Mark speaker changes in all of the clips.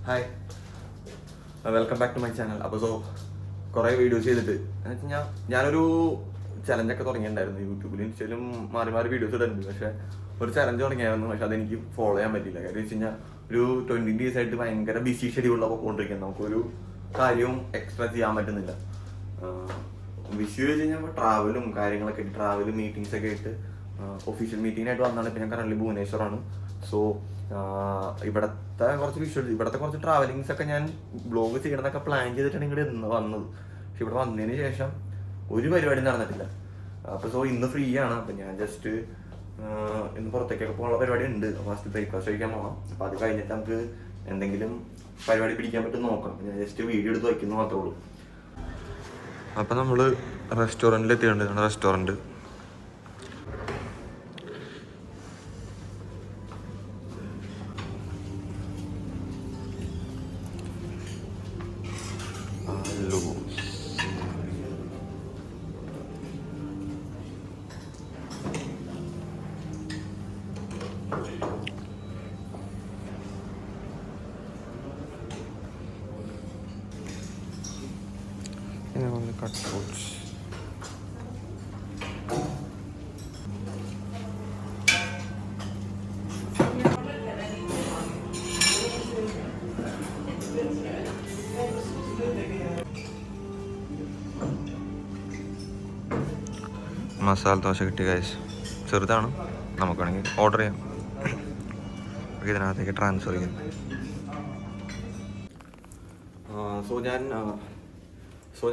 Speaker 1: Hi, welcome back to my channel. അപ്പോൾ കുറേ videos ചെയ്തിട്ട് എന്ന് വെച്ച് കഴിഞ്ഞാൽ ഞാനൊരു ചലഞ്ചൊക്കെ തുടങ്ങിയിട്ടുണ്ടായിരുന്നു. യൂട്യൂബിലും ഇൻസ്റ്റയിലും മാറി മാറി വീഡിയോസ് ഇടുന്നുണ്ട്. പക്ഷേ ഒരു ചലഞ്ച് തുടങ്ങിയായിരുന്നു. പക്ഷെ അതെനിക്ക് ഫോളോ ചെയ്യാൻ പറ്റില്ല. കാര്യം വെച്ച് കഴിഞ്ഞാൽ ഒരു 20 days ആയിട്ട് ഭയങ്കര ബിസി ഷെഡ്യൂളിലൊക്കെ പോയിക്കൊണ്ടിരിക്കുന്നത്. നമുക്കൊരു കാര്യവും എക്സ്ട്രാ ചെയ്യാൻ പറ്റുന്നില്ല. ബിസി വെച്ച് കഴിഞ്ഞാൽ ട്രാവലും കാര്യങ്ങളൊക്കെ ട്രാവലും മീറ്റിംഗ്സ് ഒക്കെ ആയിട്ട് ഒഫീഷ്യൽ മീറ്റിംഗായിട്ട് വന്നാണ്. ഇപ്പം ഞാൻ കറന്റ് ഭുവനേശ്വറാണ്. സോ ഇവിടുത്തെ കുറച്ച് ട്രാവലിങ്സ് ഒക്കെ ഞാൻ ബ്ലോഗ് ചെയ്യണമെന്നൊക്കെ പ്ലാൻ ചെയ്തിട്ടാണ് ഇങ്ങോട്ട് വന്നത്. പക്ഷെ ഇവിടെ വന്നതിന് ശേഷം ഒരു പരിപാടി നടന്നിട്ടില്ല. അപ്പോൾ ഇന്ന് ഫ്രീ ആണ്. അപ്പം ഞാൻ ജസ്റ്റ് ഇന്ന് പുറത്തേക്കൊക്കെ പോകാനുള്ള പരിപാടി ഉണ്ട്. ഫസ്റ്റ് ബ്രേക്ക്ഫാസ്റ്റ് കഴിക്കാൻ പോകണം. അപ്പം അത് കഴിഞ്ഞിട്ട് നമുക്ക് എന്തെങ്കിലും പരിപാടി പിടിക്കാൻ പറ്റും നോക്കണം. ഞാൻ ജസ്റ്റ് വീഡിയോ എടുത്ത് വയ്ക്കുന്നു മാത്രമേ ഉള്ളൂ. അപ്പം നമ്മൾ റെസ്റ്റോറൻറ്റിൽ എത്തിയിട്ടുണ്ട്. Restaurant cut fruits. Masala dosa കിട്ടി ഗൈസ്. ചെറുതാണ്, നമുക്ക് വേണമെങ്കിൽ ഓർഡർ ചെയ്യാം. ഇതിനകത്തേക്ക് ട്രാൻസ്ഫർ ചെയ്യാം.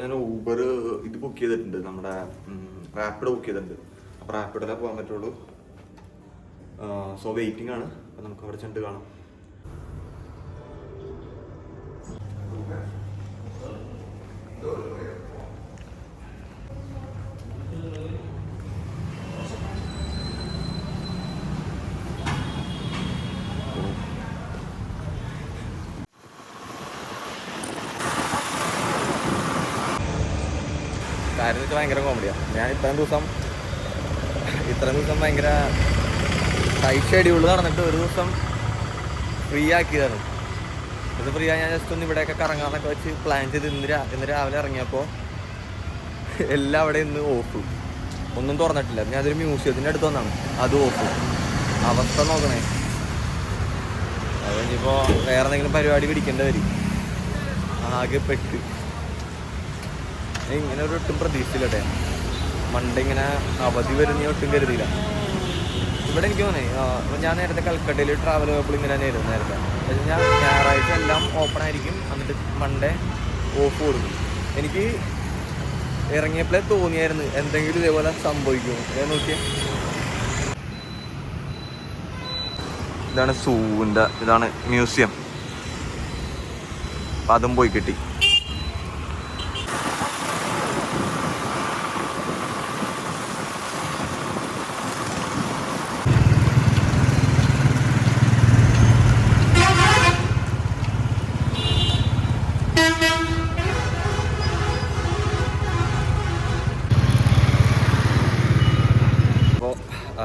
Speaker 1: ഞാൻ ഊബർ ഇത് ബുക്ക് ചെയ്തിട്ടുണ്ട്. നമ്മുടെ റാപ്പിഡ് ബുക്ക് ചെയ്തിട്ടുണ്ട്. അപ്പോൾ റാപ്പിഡിലേ പോകാൻ പറ്റുള്ളൂ. വെയിറ്റിംഗ് ആണ്. അപ്പോൾ നമുക്ക് അവിടെ ചെന്നിട്ട് കാണാം. കാര്യം വെച്ചാൽ ഭയങ്കര കോമഡിയാണ്. ഞാൻ ഇത്രയും ദിവസം ഭയങ്കര ടൈറ്റ് ഷെഡ്യൂൾ നടന്നിട്ട് ഒരു ദിവസം ഫ്രീ ആക്കിയതാണ്. ഇത് ഫ്രീ ആയി ഞാൻ ജസ്റ്റ് ഒന്ന് ഇവിടെയൊക്കെ കറങ്ങാമെന്നൊക്കെ വെച്ച് പ്ലാൻ ചെയ്ത് ഇന്ന് രാവിലെ ഇറങ്ങിയപ്പോൾ എല്ലാം അവിടെ ഇന്ന് ഓഫ്, ഒന്നും തുറന്നിട്ടില്ല. ഞാൻ അതൊരു മ്യൂസിയത്തിൻ്റെ അടുത്ത് വന്നാണ്, അത് ഓഫ്. അവസ്ഥ നോക്കണേ. അത് കഴിഞ്ഞിപ്പോൾ വേറെ എന്തെങ്കിലും പരിപാടി പിടിക്കേണ്ടി വരും. ആകെ പെട്ട് ഇങ്ങനെ ഒട്ടും പ്രതീക്ഷിച്ചില്ല കേട്ടെ. മൺഡേ ഇങ്ങനെ അവധി വരുന്ന ഒട്ടും കരുതിയില്ല. ഇവിടെ എനിക്ക് തോന്നേ ഞാൻ നേരത്തെ കൽക്കട്ടയിൽ ട്രാവൽ പോയപ്പോൾ ഇങ്ങനെ തന്നെയായിരുന്നു. നേരത്തെ ഞാൻ ഞായറാഴ്ച എല്ലാം ഓപ്പൺ ആയിരിക്കും, എന്നിട്ട് മൺഡേ ഓഫ് കൊടുക്കും. എനിക്ക് ഇറങ്ങിയപ്പോഴേ തോന്നിയായിരുന്നു എന്തെങ്കിലും ഇതേപോലെ സംഭവിക്കും. ഞാൻ നോക്കിയേ, ഇതാണ് സൂവിൻ്റെ, ഇതാണ് മ്യൂസിയം. അപ്പം അതും പോയി കിട്ടി.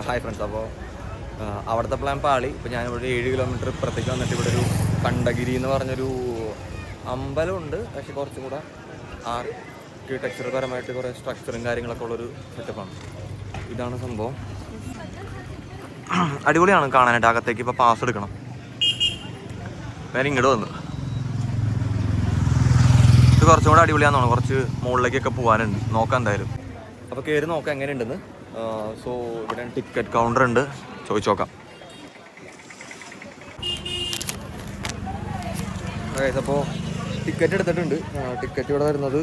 Speaker 1: Hi friends. അപ്പോൾ അവിടുത്തെ പ്ലാൻ പാളി. ഇപ്പോൾ ഞാനിവിടെ 7 കിലോമീറ്റർ ഇപ്പുറത്തേക്ക് വന്നിട്ട് ഇവിടെ ഒരു കണ്ടഗിരി എന്ന് പറഞ്ഞൊരു അമ്പലമുണ്ട്. പക്ഷേ കുറച്ചും കൂടെ ആർക്കിടെക്ചർ പരമായിട്ട് കുറേ സ്ട്രക്ചറും കാര്യങ്ങളൊക്കെ ഉള്ളൊരു സെറ്റപ്പാണ്. ഇതാണ് സംഭവം. അടിപൊളിയാണ് കാണാനായിട്ട്. അകത്തേക്ക് ഇപ്പോൾ പാസ് എടുക്കണം. വേറെ ഇങ്ങോട്ട് വന്നു. ഇത് കുറച്ചും കൂടെ അടിപൊളിയാണെന്ന് തോന്നുന്നു. കുറച്ച് മുകളിലേക്കൊക്കെ പോകാനുണ്ട്. നോക്കാം എന്തായാലും. അപ്പോൾ കയറി നോക്കാം എങ്ങനെയുണ്ടെന്ന്. ഇവിടെ ടിക്കറ്റ് കൗണ്ടർ ഉണ്ട്, ചോദിച്ചു നോക്കാം. അപ്പോൾ ടിക്കറ്റ് എടുത്തിട്ടുണ്ട്. ടിക്കറ്റ് ഇവിടെ വരുന്നത്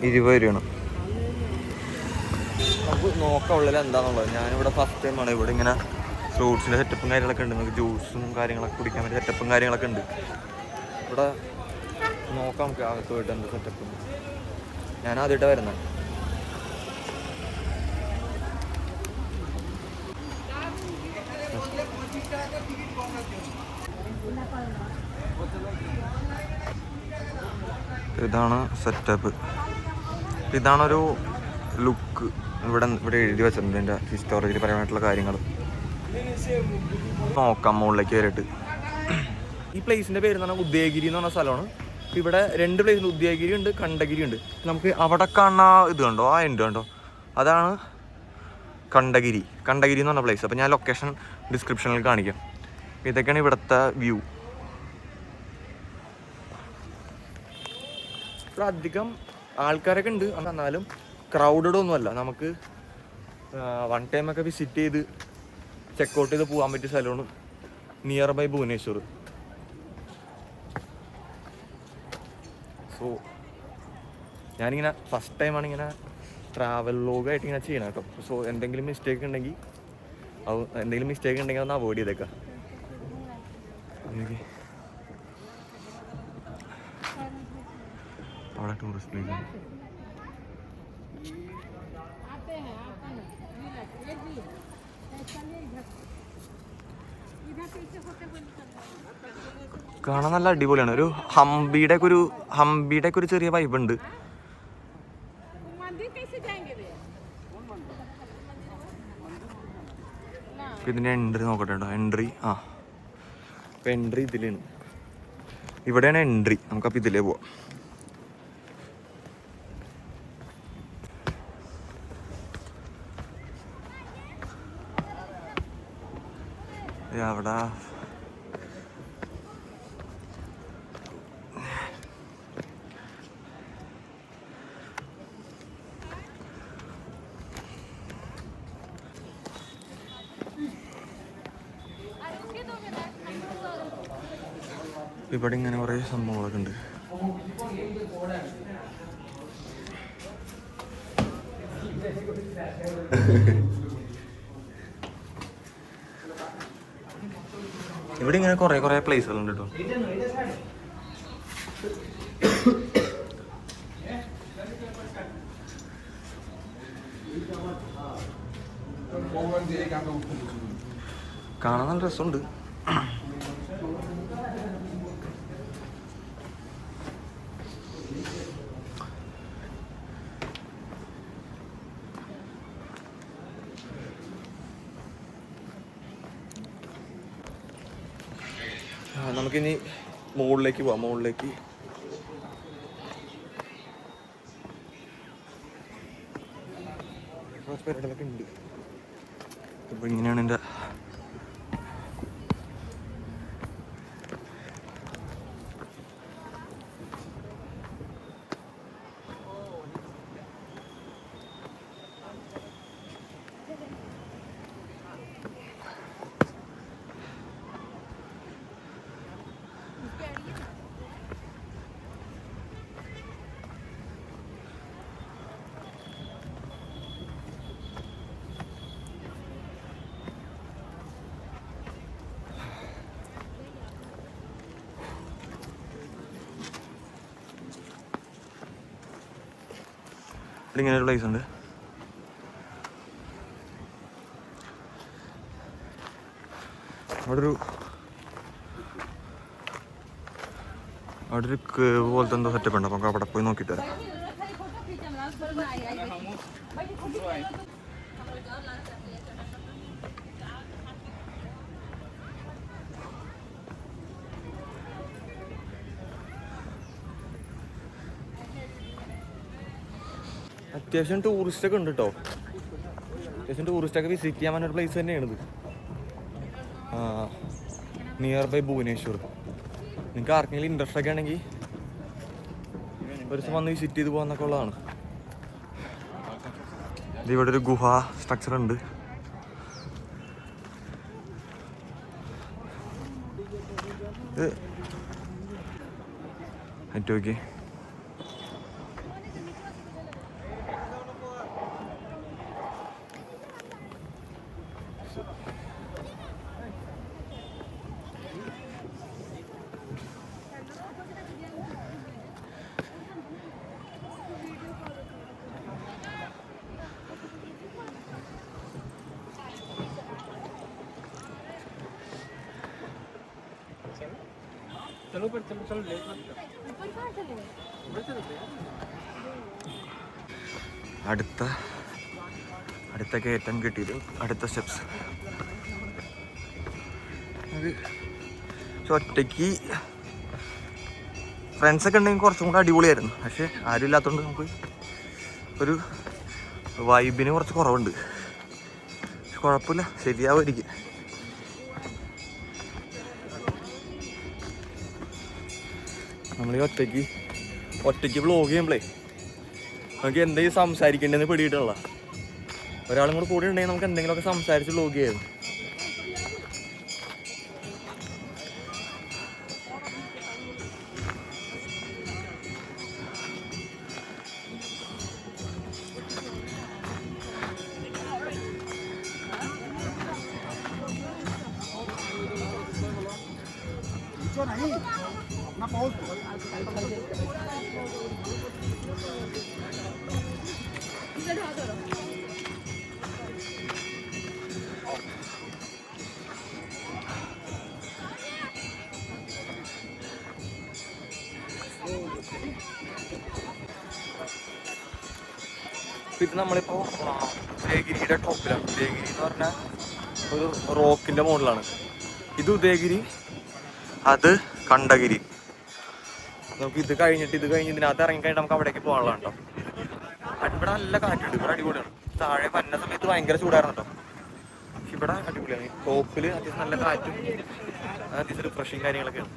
Speaker 1: 20 രൂപയാണ്. നമുക്ക് നോക്കാം ഉള്ളിൽ എന്താണെന്നുള്ളത്. ഞാനിവിടെ ഫസ്റ്റ് ടൈമാണ്. ഇവിടെ ഇങ്ങനെ ഫ്രൂട്ട്സിൻ്റെ സെറ്റപ്പും കാര്യങ്ങളൊക്കെ ഉണ്ട്. നമുക്ക് ജ്യൂസും കാര്യങ്ങളൊക്കെ കുടിക്കാൻ പറ്റിയ സെറ്റപ്പും കാര്യങ്ങളൊക്കെ ഉണ്ട്. ഇവിടെ നോക്കാം നമുക്ക് അകത്ത് പോയിട്ട് എന്ത് സെറ്റപ്പ്. ഞാൻ ആദ്യമായിട്ടാണ് വരുന്നത്. ഇതാണ് സെറ്റപ്പ്. ഇതാണൊരു ലുക്ക്. ഇവിടെ എഴുതി വെച്ചിട്ടുണ്ട് എൻ്റെ ഹിസ്റ്റോറിക്കലി പരമായിട്ടുള്ള കാര്യങ്ങൾ. നോക്കാം മുകളിലേക്ക് കയറിയിട്ട്. ഈ പ്ലേസിൻ്റെ പേര് എന്ന് പറഞ്ഞാൽ ഉദയഗിരി എന്ന് പറഞ്ഞ സ്ഥലമാണ്. ഇവിടെ 2 പ്ലേസുണ്ട്, ഉദയഗിരി ഉണ്ട്, കണ്ടഗിരി ഉണ്ട്. നമുക്ക് അവിടെ കാണുന്ന ഇത് കണ്ടോ, ആ എൻഡ് കണ്ടോ, അതാണ് കണ്ടഗിരി എന്ന് പറഞ്ഞ പ്ലേസ്. അപ്പോൾ ഞാൻ ലൊക്കേഷൻ ഡിസ്ക്രിപ്ഷനിൽ കാണിക്കാം. ഇതൊക്കെയാണ് ഇവിടുത്തെ വ്യൂ. ഇവിടെ അധികം ആൾക്കാരൊക്കെ ഉണ്ട്, എന്നാലും ക്രൗഡഡ് ഒന്നുമല്ല. നമുക്ക് 1 ടൈമൊക്കെ വിസിറ്റ് ചെയ്ത് ചെക്കൗട്ട് ചെയ്ത് പോകാൻ പറ്റിയ സ്ഥലമാണ് നിയർ ബൈ ഭുവനേശ്വർ. സോ ഞാനിങ്ങനെ ഫസ്റ്റ് ടൈമാണ് ഇങ്ങനെ ട്രാവൽ വ്ലോഗായിട്ട് ഇങ്ങനെ ചെയ്യണം കേട്ടോ. സോ എന്തെങ്കിലും മിസ്റ്റേക്ക് ഉണ്ടെങ്കിൽ അതൊന്ന് അവോയ്ഡ് ചെയ്തേക്കാം. അവിടെ ടൂറിസ്റ്റ് പ്ലേസ് കാണാൻ നല്ല അടിപൊളിയാണ്. ഒരു ഹംപിയുടെ ഒരു ചെറിയ വൈബ് ഉണ്ട്. ഇതിൻ്റെ എൻട്രി നോക്കട്ടെ കേട്ടോ. എൻട്രി ഇപ്പം എൻട്രി ഇതിലാണ്, ഇവിടെയാണ് എൻട്രി. നമുക്കപ്പോൾ ഇതിലേ പോവാം. അവിടെ ഇവിടെ ഇങ്ങനെ കുറേ സംഭവങ്ങളൊക്കെ ഉണ്ട്. ഇവിടെ ഇങ്ങനെ കുറേ പ്ലേസുകളുണ്ട് കേട്ടോ. കാണാൻ നല്ല രസമുണ്ട്. നമുക്കിനി മുകളിലേക്ക് പോവാം. മുകളിലേക്ക് പരിപാടികളൊക്കെ ഉണ്ട്. അപ്പോൾ ഇങ്ങനെയാണ് എൻ്റെ ഇങ്ങനെ ഒരു പ്ലേസ് ഉണ്ട്. അവിടെ ഒരു കേവ് പോലത്തെ എന്തോ സെറ്റപ്പ് ഉണ്ട്. നമുക്ക് അവിടെ പോയി നോക്കിയിട്ട് വരാം. അത്യാവശ്യം ടൂറിസ്റ്റൊക്കെ ഉണ്ട് കേട്ടോ. ടൂറിസ്റ്റൊക്കെ വിസിറ്റ് ചെയ്യാൻ പറ്റുന്ന ഒരു പ്ലേസ് തന്നെയാണിത്. Nearby Bhubaneswar. നിങ്ങൾക്ക് ആർക്കെങ്കിലും ഇൻട്രസ്റ്റ് ഒക്കെ ആണെങ്കിൽ ഒരു ദിവസം വന്ന് വിസിറ്റ് ചെയ്ത് പോകാന്നൊക്കെ ഉള്ളതാണ്. ഇവിടെ ഒരു ഗുഹ സ്ട്രക്ചർ ഉണ്ട്. ഓക്കെ, അടുത്ത കയറ്റം കിട്ടിയത്. അടുത്ത സ്റ്റെപ്സ് അത് ഒറ്റയ്ക്ക് ഫ്രണ്ട്സൊക്കെ ഉണ്ടെങ്കിൽ കുറച്ചും കൂടെ അടിപൊളിയായിരുന്നു. പക്ഷെ ആരും ഇല്ലാത്തതുകൊണ്ട് നമുക്ക് ഒരു വൈബിന് കുറച്ച് കുറവുണ്ട്. കുഴപ്പമില്ല, ശരിയാവുമായിരിക്കും. നമ്മൾ ഈ ഒറ്റയ്ക്ക് വ്ളോഗ് ചെയ്യുമ്പോഴേ നമുക്ക് എന്തെങ്കിലും സംസാരിക്കേണ്ടതെന്ന് പിടിയിട്ടുള്ള ഒരാളും കൂടെ കൂടെ ഉണ്ടെങ്കിൽ നമുക്ക് എന്തെങ്കിലുമൊക്കെ സംസാരിച്ച് വ്ളോഗ് ചെയ്യായിരുന്നു. ഇത് നമ്മളിപ്പോൾ ഉദയഗിരിയുടെ ടോപ്പിലാണ്. ഉദയഗിരി എന്ന് പറഞ്ഞാൽ ഒരു റോക്കിൻ്റെ മുകളിലാണ്. ഇത് ഉദയഗിരി, അത് കണ്ടഗിരി. നമുക്ക് ഇത് കഴിഞ്ഞ് ഇതിനകത്ത് ഇറങ്ങിക്കഴിഞ്ഞാൽ നമുക്ക് അവിടേക്ക് പോകാനുള്ള കേട്ടോ. ഇവിടെ നല്ല കാറ്റുണ്ട്, ഇവിടെ അടിപൊളിയാണ്. താഴെ വന്ന സമയത്ത് ഭയങ്കര ചൂടായിരുന്നു കേട്ടോ. പക്ഷെ ഇവിടെ അടിപൊളിയാണ്. ടോപ്പിൽ അത്യാവശ്യം നല്ല കാറ്റും അത്യാവശ്യം റിഫ്രഷിങ് കാര്യങ്ങളൊക്കെയാണ്.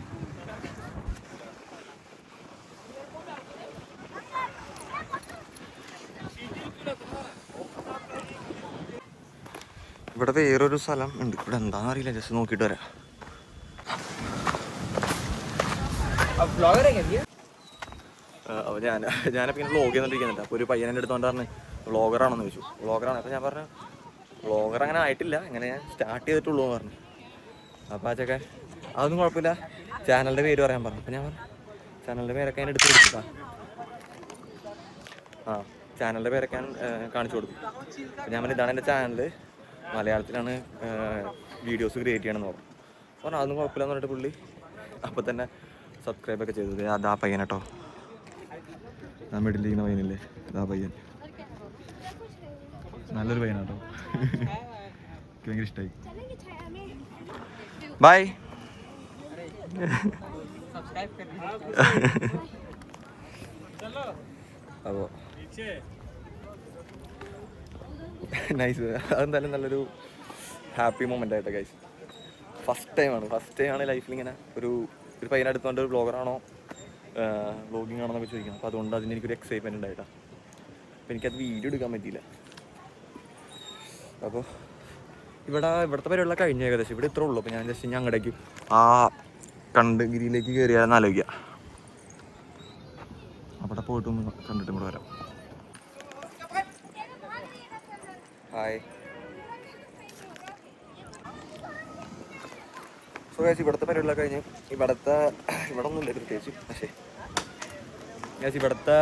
Speaker 1: ഇവിടെ വേറൊരു സ്ഥലം ഉണ്ട്. ഇവിടെ എന്താണെന്ന് അറിയില്ല, ജസ്റ്റ് നോക്കിയിട്ട് വരാം. അപ്പോൾ ഞാനപ്പോൾ ഇങ്ങനെ വ്ളോഗ് ചെയ്തുകൊണ്ടിരിക്കുന്നുണ്ട്. അപ്പോൾ ഒരു പയ്യനെ എടുത്തുകൊണ്ട് പറഞ്ഞ് വ്ളോഗറാണെന്ന് ചോദിച്ചു. വ്ളോഗറാണ്. അപ്പോൾ ഞാൻ പറഞ്ഞു വ്ളോഗർ അങ്ങനെ ആയിട്ടില്ല, ഇങ്ങനെ ഞാൻ സ്റ്റാർട്ട് ചെയ്തിട്ടുള്ളൂ എന്ന് പറഞ്ഞു. അപ്പോൾ ആ ചെക്കൻ അതൊന്നും കുഴപ്പമില്ല, ചാനലിൻ്റെ പേര് പറയാൻ പറഞ്ഞു. അപ്പോൾ ഞാൻ പറഞ്ഞു ചാനലിൻ്റെ പേരൊക്കെ ഞാൻ എടുത്ത് കൊടുത്തു. ചാനലിൻ്റെ പേരൊക്കെ ഞാൻ കാണിച്ചു കൊടുത്തു. അപ്പോൾ ഞാൻ പറഞ്ഞു ഇതാണ് എൻ്റെ ചാനൽ, മലയാളത്തിലാണ് വീഡിയോസ് ക്രിയേറ്റ് ചെയ്യണമെന്ന് പറഞ്ഞു. പറഞ്ഞു അതൊന്നും കുഴപ്പമില്ലെന്ന് പറഞ്ഞിട്ട് പുള്ളി അപ്പോൾ തന്നെ സബ്സ്ക്രൈബൊക്കെ ചെയ്തത്. അതാ പയ്യൻ കേട്ടോ, ഞാൻ മിഡിലിരിക്കുന്ന പയ്യനില്ലേ, അതാ പയ്യൻ. നല്ലൊരു പയ്യനാട്ടോ, എനിക്ക് ഭയങ്കര ഇഷ്ടമായി. ബൈ. അപ്പോൾ നൈസ്, അതെന്തായാലും നല്ലൊരു ഹാപ്പി മൊമെൻ്റ് ആയിട്ട് ഗൈസ്. ഫസ്റ്റ് ടൈമാണ് ലൈഫിൽ ഇങ്ങനെ ഒരു പയ്യനെ എടുത്തുകൊണ്ട് ഒരു ബ്ലോഗറാണോ വ്ളോഗിങ് ആണോ എന്നൊക്കെ ചോദിക്കണം. അപ്പോൾ അതുകൊണ്ട് അതിന് എനിക്കൊരു എക്സൈറ്റ്മെൻറ്റ് ഉണ്ടായിട്ടാണ്. അപ്പോൾ എനിക്കത് വീഡിയോ എടുക്കാൻ പറ്റിയില്ല. അപ്പോൾ ഇവിടുത്തെ പരിപാടിയുള്ള കഴിഞ്ഞ ഏകദേശം ഇവിടെ ഇത്രേ ഉള്ളൂ. അപ്പോൾ ഞാൻ ജസ്റ്റ് അങ്ങടേക്ക് ആ കണ്ടഗിരിയിലേക്ക് കയറിയാലെന്ന് ആലോചിക്കുക. അവിടെ പോയിട്ട് കണ്ടിട്ടും കൂടെ വരാം. ഹായ്. സോ ഗൈസ്, ഇവിടുത്തെ പരിപാടികളൊക്കെ കഴിഞ്ഞ് ഇവിടെ ഒന്നുമില്ല പ്രത്യേകിച്ച്. പക്ഷേ ഗൈസ് ഇവിടുത്തെ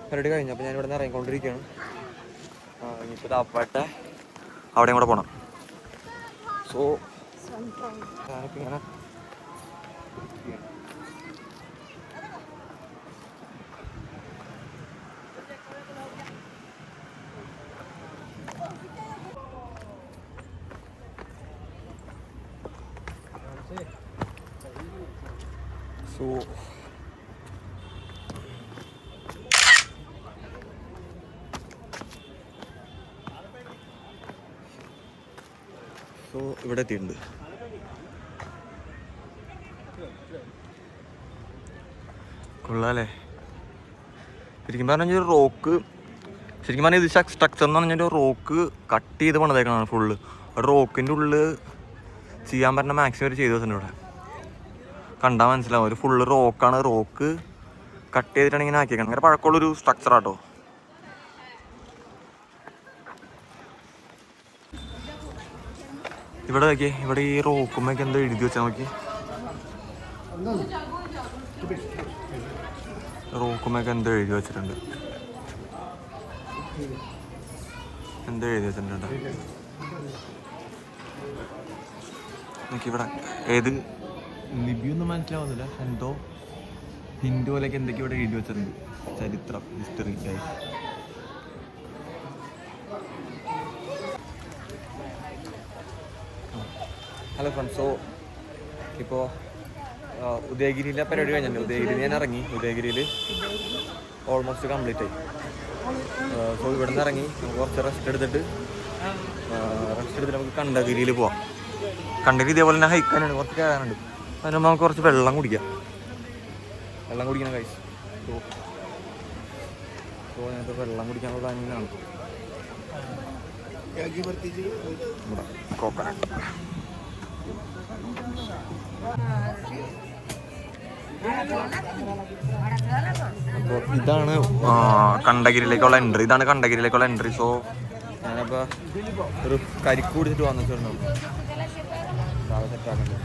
Speaker 1: പരിപാടി കഴിഞ്ഞു. അപ്പോൾ ഞാൻ ഇവിടെ നിന്ന് ഇറങ്ങിക്കൊണ്ടിരിക്കുകയാണ്. ഇനിയിപ്പോൾ അപ്പാട്ടെ അവിടെയും കൂടെ പോകണം. സോ ഞാനിപ്പോൾ ഇങ്ങനെ ഇവിടെ എത്തിയിട്ടുണ്ട്. കൊള്ളാല്ലേ. ശരിക്കും പറഞ്ഞാൽ റോക്ക്, ശരിക്കും പറഞ്ഞാൽ ഇത് സ്ട്രക്ചർ എന്ന് പറഞ്ഞാൽ റോക്ക് കട്ട് ചെയ്ത് പണിതേക്കണതാണ് ഫുള്ള്. റോക്കിൻ്റെ ഉള്ളിൽ ചെയ്യാൻ പറ്റുന്ന മാക്സിമം അവർ ചെയ്തു വെച്ചിട്ടുണ്ട്. ഇവിടെ കണ്ടാൽ മനസ്സിലാവും, ഒരു ഫുള്ള് റോക്കാണ്. റോക്ക് കട്ട് ചെയ്തിട്ടാണ് ഇങ്ങനെ ആക്കിയേക്കണം. അങ്ങനെ പഴക്കമുള്ളൊരു സ്ട്രക്ചറാട്ടോ. ഇവിടെ നോക്കിയേ, ഇവിടെ ഈ റോക്കുമ്മൊക്കെ എന്തോ എഴുതി വെച്ചാൽ നോക്കി. റോക്കുമ്മൊക്കെ എന്തോ എഴുതി വെച്ചിട്ടുണ്ട്. എന്തോ എഴുതി വെച്ചിട്ടുണ്ട് നോക്കി. ഇവിടെ ഏത് ലിപിയൊന്നും മനസ്സിലാവുന്നില്ല, എന്തോ ഹിന്ദു പോലെയൊക്കെ എന്തൊക്കെയോ ഇവിടെ എഴുതി വെച്ചിട്ടുണ്ട്. ചരിത്രം, ഹിസ്റ്ററി. Hello friends. സോ ഇപ്പോൾ ഉദയഗിരിയിലെ പരിപാടി കഴിഞ്ഞിട്ടുണ്ട്. ഉദയഗിരിയിൽ ഞാൻ ഇറങ്ങി. ഉദയഗിരിയിൽ ഓൾമോസ്റ്റ് കംപ്ലീറ്റ് ആയി. സോ ഇവിടെ നിന്ന് ഇറങ്ങി നമുക്ക് കുറച്ച് റെസ്റ്റ് എടുത്തിട്ട് നമുക്ക് കണ്ടഗിരിയിൽ പോവാം. കണ്ടഗിരി ഇതേപോലെ തന്നെ ഹൈക്കാനാണ്, കുറച്ച് കയറാനുണ്ട്. അതിന് നമുക്ക് കുറച്ച് വെള്ളം കുടിക്കാം. വെള്ളം കുടിക്കണം കഴിച്ച്. സോ ഞാനിപ്പോൾ വെള്ളം കുടിക്കാനുള്ള പ്ലാനിങ്ങാണ്. ഇവിടെ കോക്കനട്ട്. അപ്പോൾ ഇതാണ് കണ്ടഗിരിയിലേക്കുള്ള എൻട്രി. ഇതാണ് കണ്ടഗിരിയിലേക്കുള്ള എൻട്രി. സോ ഞാനപ്പോൾ ഒരു കരിക്ക് കുടിച്ചിട്ട് വന്നിട്ടുണ്ടോ സെറ്റാക്കണ്ട്.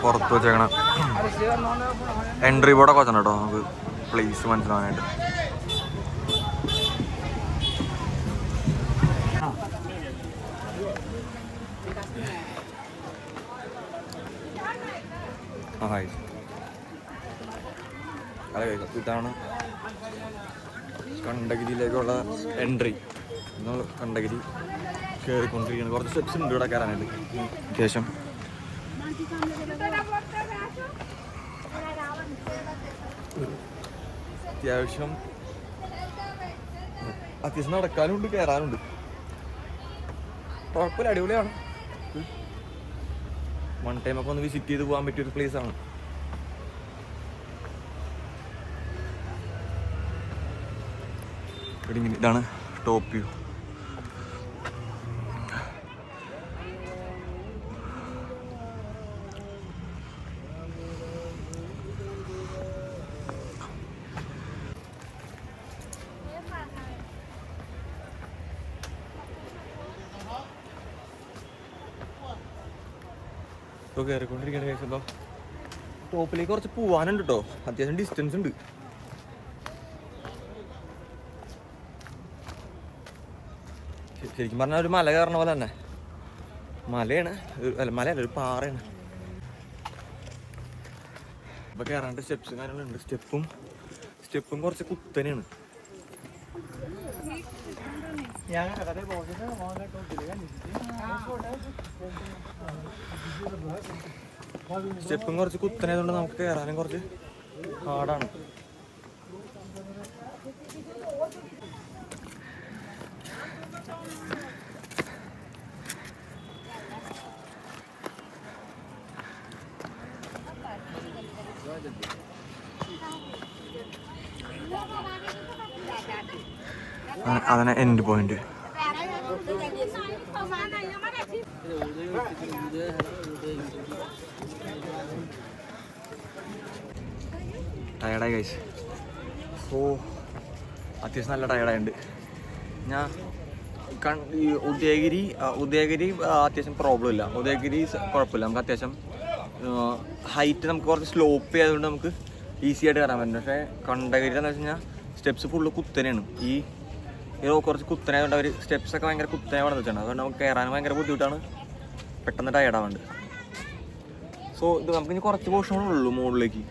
Speaker 1: പുറത്ത് വെച്ചേക്കണം എൻട്രി ബോർഡൊക്കെ വെച്ചാൽ കേട്ടോ, നമുക്ക് പ്ലേസ് മനസ്സിലാവാനായിട്ട്. ഹായ്, അതെ ഇതാണ് കണ്ടഗിരിയിലേക്കുള്ള എൻട്രി. നമ്മൾ കണ്ടഗിരി കയറിക്കൊണ്ടിരിക്കുകയാണ്. കുറച്ച് സ്റ്റെപ്സ് ഉണ്ട് ഇവിടെ കയറാനായിട്ട്. അത്യാവശ്യം അത്യാവശ്യം നടക്കാനുണ്ട്, കയറാനുണ്ട്. കുഴപ്പമില്ല, അടിപൊളിയാണ്. വൺ ടൈമൊക്കെ ഒന്ന് വിസിറ്റ് ചെയ്ത് പോകാൻ പറ്റിയൊരു പ്ലേസാണ്. ഇതാണ് ടോപ്പ് വ്യൂ. ഇപ്പോൾ കയറിക്കൊണ്ടിരിക്കുകയാണ്. കഴിച്ചപ്പോൾ ടോപ്പിലേക്ക് കുറച്ച് പോവാനുണ്ട് കേട്ടോ, അത്യാവശ്യം ഡിസ്റ്റൻസ് ഉണ്ട്. ശരിക്കും പറഞ്ഞാൽ ഒരു മല കയറണ പോലെ തന്നെ. മലയാണ്, അല്ല മലയല്ല, ഒരു പാറയാണ്. ഇപ്പം കയറാണ്ട് സ്റ്റെപ്സും കാര്യങ്ങളുണ്ട്. സ്റ്റെപ്പും കുറച്ച് കുത്തനെയാണ്. സ്റ്റെപ്പും കുറച്ച് കുത്തനായതുകൊണ്ട് നമുക്ക് കയറാനും കുറച്ച് ഹാർഡാണ്. അതാണ് എൻഡ് പോയിന്റ്. ടയർഡായി കഴിച്ച്. ഓ അത്യാവശ്യം നല്ല ടയർഡായിട്ടുണ്ട് ഞാൻ. ഈ ഉദയഗിരി അത്യാവശ്യം പ്രോബ്ലം ഇല്ല. ഉദയഗിരി കുഴപ്പമില്ല, നമുക്ക് അത്യാവശ്യം ഹൈറ്റ് നമുക്ക് കുറച്ച് സ്ലോപ്പ് ചെയ്തുകൊണ്ട് നമുക്ക് ഈസി ആയിട്ട് കയറാൻ പറ്റും. പക്ഷേ കണ്ടഗിരി എന്ന് വെച്ച് കഴിഞ്ഞാൽ സ്റ്റെപ്സ് ഫുള്ള് കുത്തനെയാണ്. ഈ കുറച്ച് കുത്തനായതുകൊണ്ട് അവർ സ്റ്റെപ്സൊക്കെ ഭയങ്കര കുത്തനെ വേണമെന്ന് വെച്ചാണ്. അതുകൊണ്ട് നമുക്ക് കയറാൻ ഭയങ്കര ബുദ്ധിമുട്ടാണ്, പെട്ടെന്ന് ടയർഡാവാണ്ട്. സോ ഇത് നമുക്ക് ഇനി കുറച്ച് പോർഷനേ ഉള്ളൂ മുകളിലേക്ക്.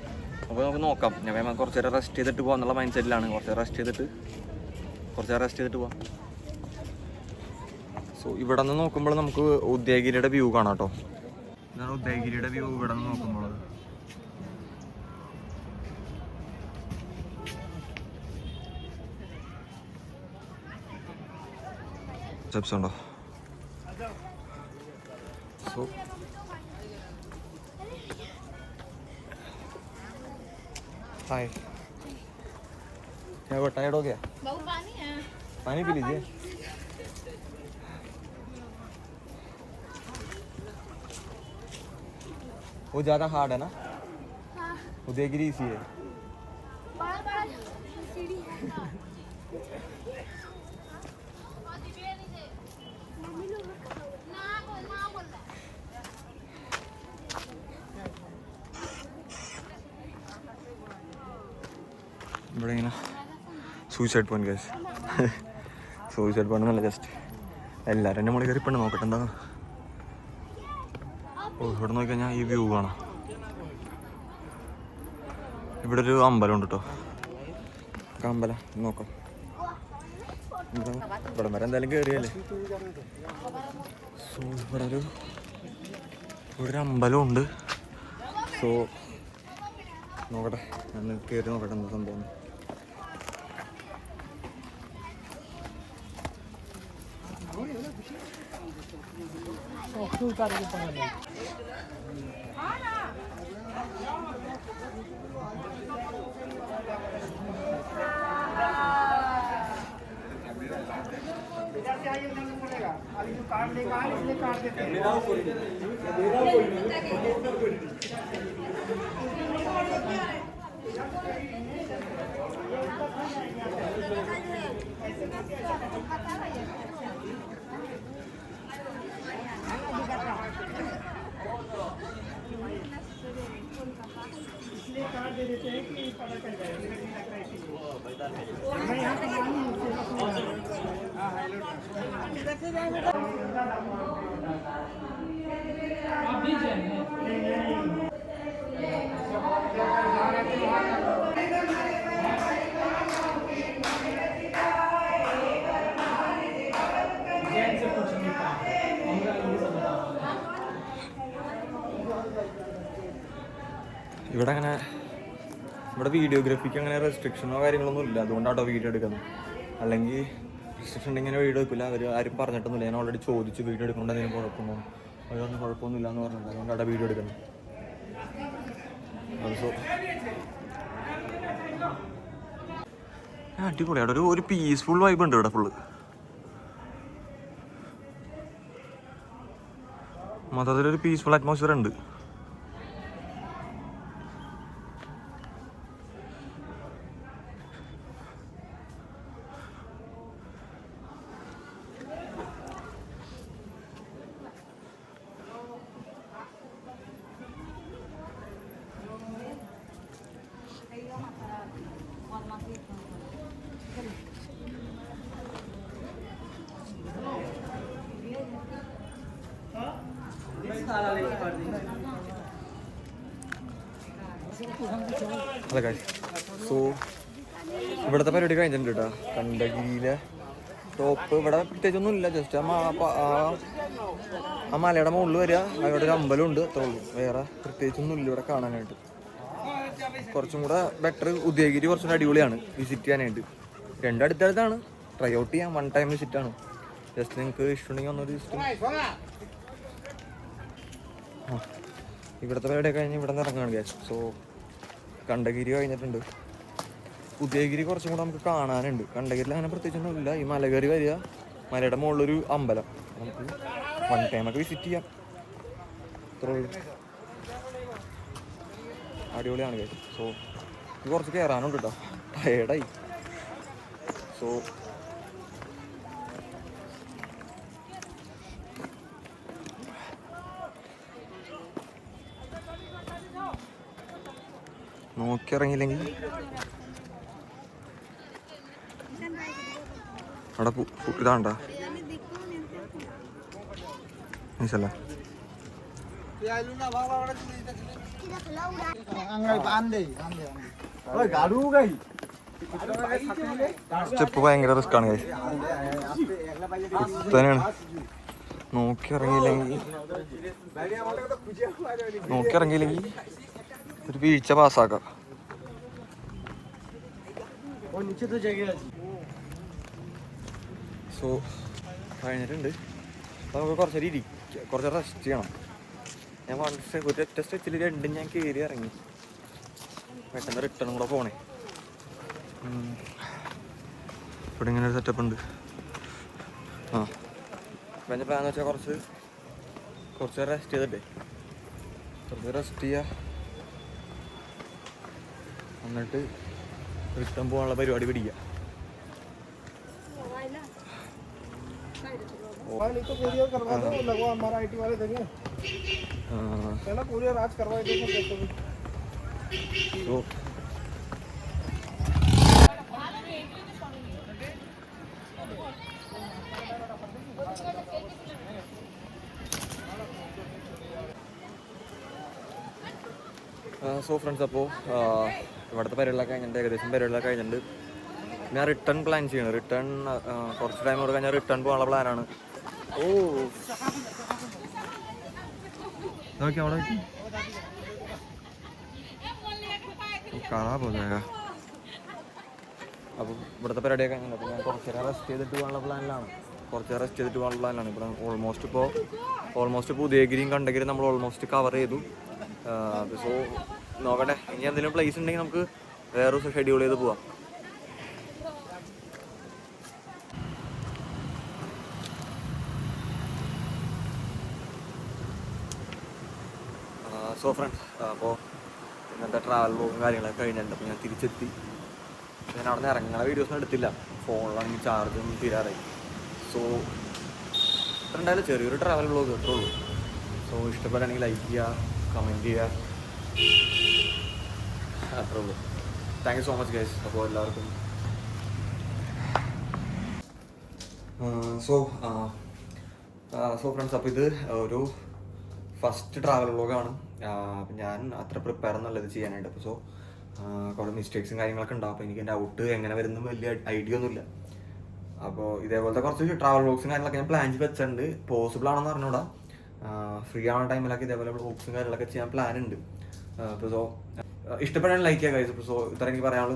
Speaker 1: അപ്പോൾ നമുക്ക് നോക്കാം. ഞാൻ കുറച്ച് നേരം റെസ്റ്റ് ചെയ്തിട്ട് പോകാമെന്നുള്ള മൈൻഡ് സെറ്റിലാണ്. കുറച്ച് നേരം റെസ്റ്റ് ചെയ്തിട്ട് പോവാം. സോ ഇവിടെ നിന്ന് നോക്കുമ്പോൾ നമുക്ക് ഉദയഗിരിയുടെ വ്യൂ കാണാം കേട്ടോ. ഇതാണ് ഉദയഗിരിയുടെ വ്യൂ ഇവിടെ നിന്ന് നോക്കുമ്പോൾ. സ്റ്റെപ്സ് ഉണ്ടോ? സോ हाय, क्या हुआ? टायर्ड हो गया? बहुत पानी है, पानी पी लीजिए. वो ज़्यादा हार्ड है ना? हाँ. उदयगिरी इसी है. बड़ा सीढ़ी है. ഇവിടെ ഇങ്ങനെ suicide point guys. Suicide point എന്നല്ല, ജസ്റ്റ് എല്ലാവരും എൻ്റെ മുകളിൽ കയറി പെണ്ണ് നോക്കട്ടെ എന്താ. ഓ ഇവിടെ നോക്കിക്കഴിഞ്ഞാൽ ഈ വ്യൂ കാണാം. ഇവിടെ ഒരു അമ്പലം ഉണ്ട് കേട്ടോ. അമ്പലം നോക്കാം. ഇവിടെ വരെ എന്തായാലും കയറിയല്ലേ. സോ ഇവിടെ ഒരു അമ്പലം ഉണ്ട്. സോ നോക്കട്ടെ, ഞാൻ കയറി നോക്കട്ടെ എന്താ സംഭവം. ഇവിടെ അങ്ങനെ ഇവിടെ വീഡിയോഗ്രാഫിക്ക് അങ്ങനെ റെസ്ട്രിക്ഷനോ കാര്യങ്ങളൊന്നും ഇല്ല, അതുകൊണ്ടാട്ടോ വീഡിയോ എടുക്കുന്നത്. അല്ലെങ്കിൽ റെസ്ട്രിക്ഷൻ ഉണ്ടെങ്കിൽ ഇങ്ങനെ വീഡിയോ എടുക്കില്ല. അവർ ആരും പറഞ്ഞിട്ടൊന്നുമില്ല. ഞാൻ ഓൾറെഡി ചോദിച്ചു വീഡിയോ എടുക്കേണ്ട എന്തെങ്കിലും കുഴപ്പമോ, അതൊന്നും കുഴപ്പമൊന്നുമില്ല എന്ന് പറഞ്ഞിട്ടുണ്ട്. അതുകൊണ്ടാണ് വീഡിയോ എടുക്കുന്നത്. സോ അടിപൊളി. അവിടെ ഒരു പീസ്ഫുൾ വൈബ് ഉണ്ട് ഇവിടെ ഫുള്ള്. മൊത്തത്തിലൊരു പീസ്ഫുൾ അറ്റ്മോസ്ഫിയർ ഉണ്ട്. അല്ല കാര്യം. സോ ഇവിടുത്തെ പരിപാടി കഴിഞ്ഞിട്ടുണ്ട് കേട്ടോ. കണ്ടഗിരിയിലെ ടോപ്പ് ഇവിടെ പ്രത്യേകിച്ചൊന്നും ഇല്ല. ജസ്റ്റ് ആ മലയുടെ മുകളിൽ വരിക, അവിടെ ഒരു അമ്പലം ഉണ്ട്, അത്രേ ഉള്ളൂ. വേറെ പ്രത്യേകിച്ചൊന്നും ഇല്ല ഇവിടെ കാണാനായിട്ട്. കുറച്ചും കൂടെ ബെറ്റർ ഉദയഗിരി കുറച്ചുകൂടെ അടിപൊളിയാണ് വിസിറ്റ് ചെയ്യാനായിട്ട്. രണ്ടും അടുത്തടുത്താണ്. ട്രൈ ഔട്ട് ചെയ്യാം. വൺ ടൈം വിസിറ്റാണ്. ജസ്റ്റ് നിങ്ങൾക്ക് ഇഷ്ടമുണ്ടെങ്കിൽ ഒന്നൊരു വിസിറ്റ്. ഇവിടുത്തെ പരിപാടി കഴിഞ്ഞ് ഇവിടെ നിന്ന് ഇറങ്ങുകയാണ് ഗ്യാസ്. സോ കണ്ടഗിരി കഴിഞ്ഞിട്ടുണ്ട്. ഉദയഗിരി കുറച്ചും കൂടെ നമുക്ക് കാണാനുണ്ട്. കണ്ടഗിരിയിൽ അങ്ങനെ പ്രത്യേകിച്ചൊന്നും ഇല്ല. ഈ മല കയറി വരിക, മലയുടെ മുകളിലൊരു അമ്പലം, നമുക്ക് വൺ ടൈമൊക്കെ വിസിറ്റ് ചെയ്യാം. അത്രേ ഉള്ളൂ. അടിപൊളിയാണ് ഗ്യാസ്. സോ ഇത് കുറച്ച് കയറാനുണ്ട് കേട്ടോ. ടയേർഡായി. സോ നോക്കിയിറങ്ങിയില്ലെങ്കിൽ അവിടെ ഇതാണ്ട മനസ്സിലല്ലേ. സ്റ്റെപ്പ് ഭയങ്കര റിസ്ക് ആണ് ഗൈസ്. തന്നെയാണ്. നോക്കിയിറങ്ങിയില്ലെങ്കിൽ ഒരു വീഴ്ച പാസ്സാക്കാം. സോ കഴിഞ്ഞിട്ടുണ്ട്. അപ്പോൾ നമുക്ക് കുറച്ചേരം ഇരിക്കുക, കുറച്ച് റെസ്റ്റ് ചെയ്യണം. ഞാൻ ഒറ്റ സ്ട്രെച്ചിൽ രണ്ടും ഞാൻ കയറി ഇറങ്ങി. പെട്ടെന്ന് റിട്ടേൺ കൂടെ പോണേ. ഇവിടെ ഇങ്ങനെ ഒരു സെറ്റപ്പ് ഉണ്ട്. അപ്പം എൻ്റെ പ്ലാൻ എന്ന് വെച്ചാൽ കുറച്ച് റെസ്റ്റ് ചെയ്തിട്ടേ, കുറച്ച് റെസ്റ്റ് ചെയ്യുക, എന്നിട്ട് റിട്ടേൺ പോകാനുള്ള പരിപാടി പിടിക്കുക. സോ ഫ്രണ്ട്സ്, അപ്പോൾ ഇവിടുത്തെ പരിപാടികളൊക്കെ കഴിഞ്ഞിട്ടുണ്ട്, ഏകദേശം പരിപാടികളൊക്കെ കഴിഞ്ഞിട്ടുണ്ട്. ഞാൻ റിട്ടേൺ പ്ലാൻ ചെയ്യണം. റിട്ടേൺ കുറച്ച് ടൈം കൊടുക്കാൻ ഞാൻ റിട്ടേൺ പോകാനുള്ള പ്ലാനാണ്. ഓ നോക്കി അവിടെ കാണാൻ പോകുന്നേക്കാ. അപ്പോൾ ഇവിടുത്തെ പരിപാടിയൊക്കെ കഴിഞ്ഞിട്ടുണ്ട്. അപ്പോൾ ഞാൻ കുറച്ച് നേരം റെസ്റ്റ് ചെയ്തിട്ട് പോകാനുള്ള പ്ലാനിലാണ്. ഇവിടെ ഓൾമോസ്റ്റ് ഇപ്പോൾ ഉദയഗിരിയും കണ്ടഗിരിയും നമ്മൾ ഓൾമോസ്റ്റ് കവർ ചെയ്തു. സോ നോക്കട്ടെ, ഇനി എന്തെങ്കിലും പ്ലേസ് ഉണ്ടെങ്കിൽ നമുക്ക് വേറെ ദിവസം ഷെഡ്യൂൾ ചെയ്ത് പോവാം. സോ ഫ്രണ്ട്സ്, അപ്പോൾ ഇന്നത്തെ ട്രാവൽ വ്ലോഗും കാര്യങ്ങളൊക്കെ കഴിഞ്ഞിട്ടുണ്ട്. അപ്പോൾ ഞാൻ തിരിച്ചെത്തി. ഞാൻ അവിടെ നിന്ന് ഇറങ്ങുന്ന വീഡിയോസൊന്നും എടുത്തില്ല, ഫോണിലാണെങ്കിൽ ചാർജൊന്നും തീരാറായി. സോ ഇത്ര ഉണ്ടായാലും ചെറിയൊരു ട്രാവൽ വ്ലോഗ് കിട്ടുള്ളൂ. സോ ഇഷ്ടപ്പെടുകയാണെങ്കിൽ ലൈക്ക് ചെയ്യുക, കമൻറ്റ് ചെയ്യുക, അത്രേ ഉള്ളൂ. Thank you so much guys. അപ്പോൾ എല്ലാവർക്കും സോ ഫ്രണ്ട്സ്, അപ്പോൾ ഇത് ഒരു ഫസ്റ്റ് ട്രാവൽ വ്ലോഗാണ്. അപ്പം ഞാൻ അത്ര പ്രിപ്പയർ എന്നുള്ളത് ചെയ്യാനായിട്ട്. അപ്പോൾ സോ കുറേ മിസ്റ്റേക്സും കാര്യങ്ങളൊക്കെ ഉണ്ടാവും. അപ്പോൾ എനിക്ക് എൻ്റെ ഔട്ട് എങ്ങനെ വരുന്ന വലിയ ഐഡിയ ഒന്നുമില്ല. അപ്പോൾ ഇതേപോലത്തെ കുറച്ച് ട്രാവൽ വ്ലോഗ്സും കാര്യങ്ങളൊക്കെ ഞാൻ പ്ലാൻ ചെയ്ത് വെച്ചിട്ടുണ്ട്. പോസിബിൾ ആണെന്ന് പറഞ്ഞുകൂടാ. ഫ്രീ ആവുന്ന ടൈമിലൊക്കെ ഇതേപോലെ വ്ലോഗ്സും കാര്യങ്ങളൊക്കെ ചെയ്യാൻ പ്ലാൻ ഉണ്ട്. അപ്പോൾ സോ ഇഷ്ടപ്പെടാൻ ലൈക്ക് ചെയ്യുക ഗൈസ്. അപ്പോൾ സോ ഇത്ര എനിക്ക് പറയാനുള്ളൂ.